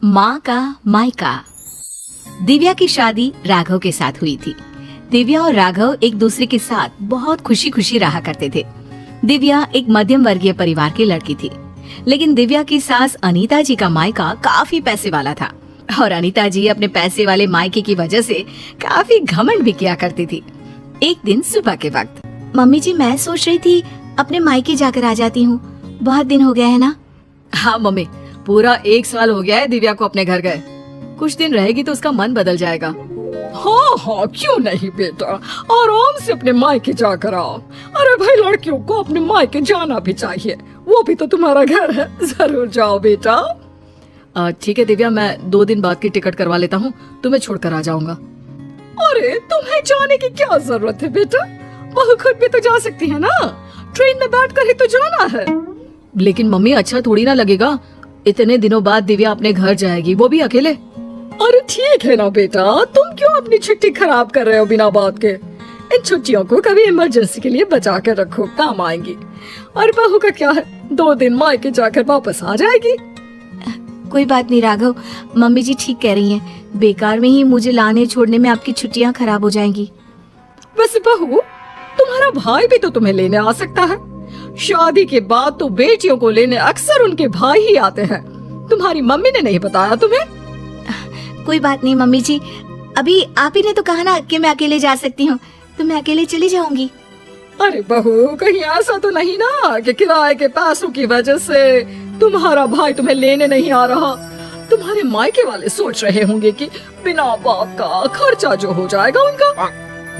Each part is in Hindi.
माँ का मायका। दिव्या की शादी राघव के साथ हुई थी। दिव्या और राघव एक दूसरे के साथ बहुत खुशी खुशी रहा करते थे। दिव्या एक मध्यम वर्गीय परिवार की लड़की थी, लेकिन दिव्या की सास अनीता जी का मायका काफी पैसे वाला था और अनीता जी अपने पैसे वाले मायके की वजह से काफी घमंड भी किया करती थी। एक दिन सुबह के वक्त, मम्मी जी मैं सोच रही थी अपने मायके जाकर आ जाती हूँ, बहुत दिन हो गया है ना। हाँ मम्मी, पूरा 1 साल हो गया है दिव्या को अपने घर गए। कुछ दिन रहेगी तो उसका मन बदल जाएगा। हाँ हाँ, क्यों नहीं बेटा, आराम से अपने मायके जाकर आओ। अरे भाई, लड़कियों को अपने मायके जाना भी चाहिए, वो भी तो तुम्हारा घर है। जरूर जाओ बेटा। ठीक है दिव्या, मैं 2 दिन बाद की टिकट करवा लेता हूँ, तुम्हें छोड़कर आ जाऊंगा। अरे तुम्हें जाने की क्या जरूरत है बेटा, बहू खुद भी तो जा सकती है ना, ट्रेन में बैठ कर ही तो जाना है। लेकिन मम्मी, अच्छा थोड़ी ना लगेगा, इतने दिनों बाद दिव्या अपने घर जाएगी, वो भी अकेले। अरे ठीक है ना बेटा, तुम क्यों अपनी छुट्टी खराब कर रहे हो बिना बात के। इन छुट्टियों को कभी इमरजेंसी के लिए बचा कर रखो, काम आएंगी। और बहू का क्या है, 2 दिन मायके जाकर वापस आ जाएगी। कोई बात नहीं राघव, मम्मी जी ठीक कह रही हैं, बेकार में ही मुझे लाने छोड़ने में आपकी छुट्टियां खराब हो जाएंगी। वैसे बहू, तुम्हारा भाई भी तो तुम्हें लेने आ सकता है। शादी के बाद तो बेटियों को लेने अक्सर उनके भाई ही आते हैं। तुम्हारी मम्मी ने नहीं बताया तुम्हें? कोई बात नहीं मम्मी जी, अभी आप ही ने तो कहा ना कि मैं अकेले जा सकती हूँ, तो मैं अकेले चली जाऊंगी। अरे बहू, कहीं ऐसा तो नहीं ना कि किराए के पैसों की वजह से तुम्हारा भाई तुम्हें लेने नहीं आ रहा। तुम्हारे मायके वाले सोच रहे होंगे कि बिना बाप का खर्चा जो हो जाएगा उनका।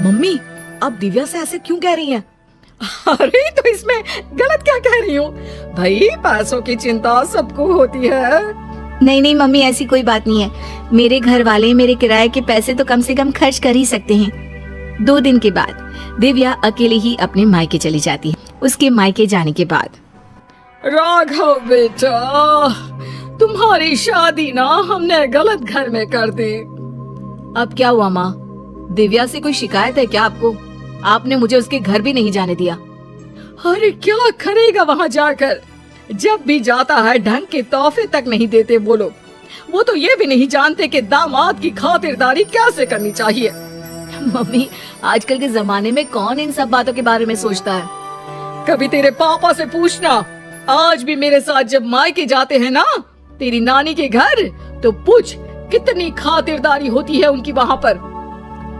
मम्मी, आप दिव्या से ऐसे क्यों कह रही हैं? अरे तो इसमें गलत क्या कह रही हूँ भाई, पैसों की चिंता सबको होती है। नहीं नहीं मम्मी, ऐसी कोई बात नहीं है, मेरे घर वाले मेरे किराए के पैसे तो कम से कम खर्च कर ही सकते हैं। 2 दिन के बाद दिव्या अकेले ही अपने मायके चली जाती है। उसके मायके जाने के बाद, राघव बेटा, तुम्हारी शादी ना हमने गलत घर में कर दी। अब क्या हुआ माँ, दिव्या से कोई शिकायत है क्या आपको? आपने मुझे उसके घर भी नहीं जाने दिया। अरे क्या करेगा वहाँ जाकर, जब भी जाता है ढंग के तोहफे तक नहीं देते वो लोग। वो तो ये भी नहीं जानते कि दामाद की खातिरदारी कैसे करनी चाहिए। मम्मी, आजकल के जमाने में कौन इन सब बातों के बारे में सोचता है? कभी तेरे पापा से पूछना, आज भी मेरे साथ जब मायके जाते हैं ना तेरी नानी के घर, तो पूछ कितनी खातिरदारी होती है उनकी वहाँ पर।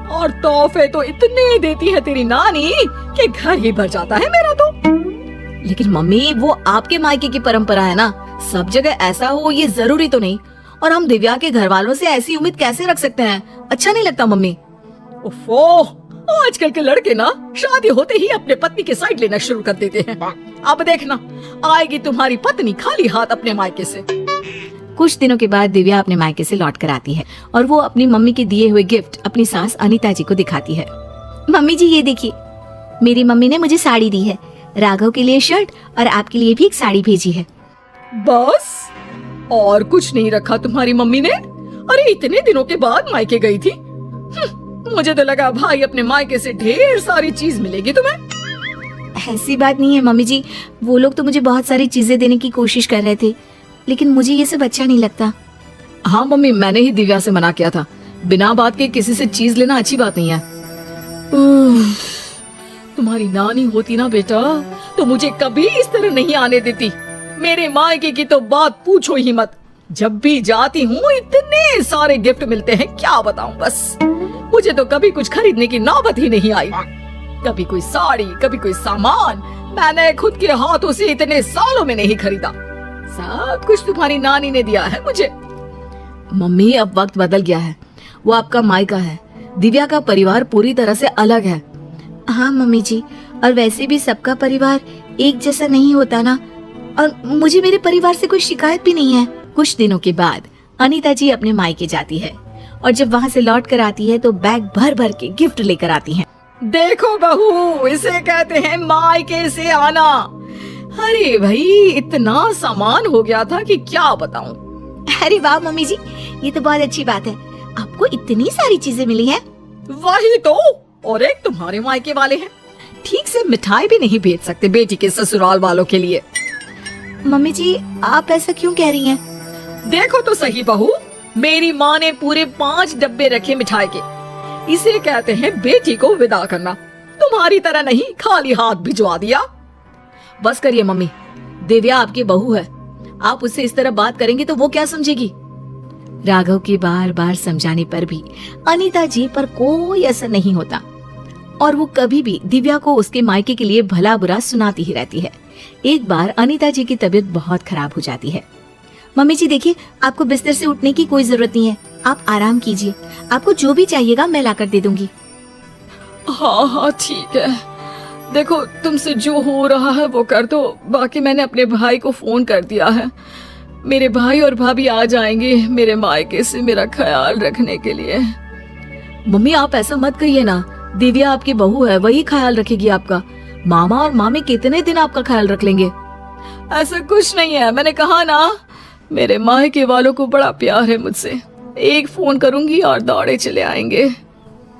और तोहफे तो इतने देती है तेरी नानी कि घर ही भर जाता है मेरा तो। लेकिन मम्मी, वो आपके मायके की परंपरा है ना, सब जगह ऐसा हो ये जरूरी तो नहीं। और हम दिव्या के घर वालों से ऐसी उम्मीद कैसे रख सकते हैं? अच्छा नहीं लगता मम्मी। ओफो, आजकल के लड़के ना शादी होते ही अपने पत्नी के साइड लेना शुरू कर देते हैं। अब देखना, आएगी तुम्हारी पत्नी खाली हाथ अपने मायके से। कुछ दिनों के बाद दिव्या अपने मायके से लौट कर आती है और वो अपनी मम्मी के दिए हुए गिफ्ट अपनी सास अनीता जी को दिखाती है। मम्मी जी ये देखिए, मेरी मम्मी ने मुझे साड़ी दी है, राघव के लिए शर्ट और आपके लिए भी एक साड़ी भेजी है। बस और कुछ नहीं रखा तुम्हारी मम्मी ने? अरे इतने दिनों के बाद मायके गई थी। मुझे तो लगा भाई अपने मायके से ढेर सारी चीज मिलेगी तुम्हें। ऐसी बात नहीं है मम्मी जी, वो लोग तो मुझे बहुत सारी चीजें देने की कोशिश कर रहे थे, लेकिन मुझे ये सब अच्छा नहीं लगता। हाँ मम्मी, मैंने ही दिव्या से मना किया था, बिना बात के किसी से चीज लेना अच्छी बात नहीं है। तुम्हारी नानी होती ना बेटा तो मुझे कभी इस तरह नहीं आने देती। मेरे मायके की तो बात पूछो ही मत, जब भी जाती हूँ इतने सारे गिफ्ट मिलते हैं, क्या बताऊँ। बस मुझे तो कभी कुछ खरीदने की नौबत ही नहीं आई। कभी कोई साड़ी, कभी कोई सामान मैंने खुद के हाथों से इतने सालों में नहीं खरीदा। सब कुछ तुम्हारी नानी ने दिया है मुझे। मम्मी, अब वक्त बदल गया है, वो आपका मायका है, दिव्या का परिवार पूरी तरह से अलग है। हाँ मम्मी जी, और वैसे भी सबका परिवार एक जैसा नहीं होता ना, और मुझे मेरे परिवार से कोई शिकायत भी नहीं है। कुछ दिनों के बाद अनीता जी अपने मायके जाती है और जब वहाँ से लौट कर आती है तो बैग भर भर के गिफ्ट लेकर आती है। देखो बहू, इसे कहते हैं मायके से आना। अरे भाई, इतना सामान हो गया था कि क्या बताऊं। अरे वाह मम्मी जी, ये तो बहुत अच्छी बात है, आपको इतनी सारी चीजें मिली हैं। वही तो, और एक तुम्हारे मायके वाले हैं, ठीक से मिठाई भी नहीं भेज सकते बेटी के ससुराल वालों के लिए। मम्मी जी, आप ऐसा क्यों कह रही हैं? देखो तो सही बहू, मेरी माँ ने पूरे 5 डब्बे रखे मिठाई के। इसे कहते हैं बेटी को विदा करना। तुम्हारी तरह नहीं खाली हाथ भिजवा दिया। बस करिए मम्मी, दिव्या आपकी बहू है, आप उससे इस तरह बात करेंगे तो वो क्या समझेगी। राघव के बार बार समझाने पर भी अनीता जी पर कोई असर नहीं होता और वो कभी भी दिव्या को उसके मायके के लिए भला बुरा सुनाती ही रहती है। एक बार अनीता जी की तबीयत बहुत खराब हो जाती है। मम्मी जी देखिए, आपको बिस्तर से उठने की कोई जरूरत नहीं है, आप आराम कीजिए, आपको जो भी चाहिएगा मैं लाकर दे दूंगी। हाँ हाँ ठीक है, देखो तुमसे जो हो रहा है वो कर दो, बाकी मैंने अपने भाई को फोन कर दिया है। मेरे भाई और भाभी आ जाएंगे मेरे मायके से मेरा ख्याल रखने के लिए। मम्मी आप ऐसा मत कहिए ना, दिव्या आपकी बहू है, वही ख्याल रखेगी आपका। मामा और मामी कितने दिन आपका ख्याल रख लेंगे। ऐसा कुछ नहीं है, मैंने कहा ना, मेरे मायके वालों को बड़ा प्यार है मुझसे। एक फोन करूंगी और दौड़े चले आएंगे।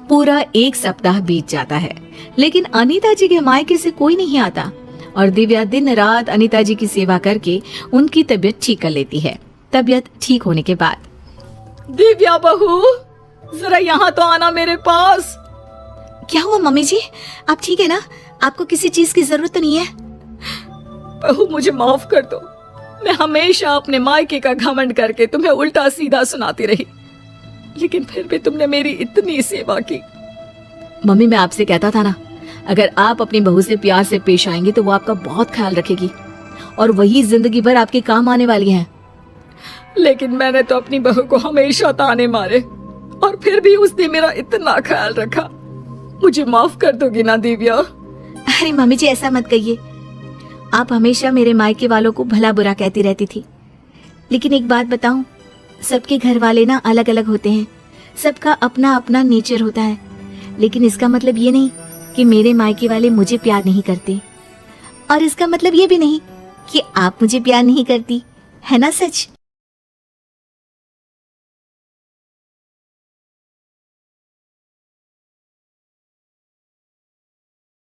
पूरा 1 सप्ताह बीत जाता है लेकिन अनीता जी के मायके से कोई नहीं आता और दिव्या दिन रात अनीता जी की सेवा करके उनकी तबीयत ठीक कर लेती है। तबीयत ठीक होने के बाद, दिव्या बहू जरा यहाँ तो आना मेरे पास। क्या हुआ मम्मी जी, आप ठीक है ना? आपको किसी चीज की जरूरत तो नहीं है? बहू मुझे माफ कर दो, मैं हमेशा अपने मायके का घमंड करके तुम्हें उल्टा सीधा सुनाती रही, लेकिन फिर भी तुमने मेरी इतनी सेवा की। मम्मी मैं आपसे कहता था ना, अगर आप अपनी बहू से प्यार से पेश आएंगे तो वो आपका बहुत ख्याल रखेगी और वही जिंदगी भर आपके काम आने वाली है। लेकिन मैंने तो अपनी बहू को हमेशा ताने मारे और फिर भी उसने मेरा इतना ख्याल रखा। मुझे माफ कर दोगी ना दिव्या? अरे मम्मी जी ऐसा मत कहिए, आप हमेशा मेरे मायके वालों को भला बुरा कहती रहती थी, लेकिन एक बात बताऊं, सबके घर वाले ना अलग अलग होते हैं, सबका अपना अपना नेचर होता है, लेकिन इसका मतलब ये नहीं कि मेरे मायके वाले मुझे प्यार नहीं करते और इसका मतलब ये भी नहीं कि आप मुझे प्यार नहीं करती, है ना सच?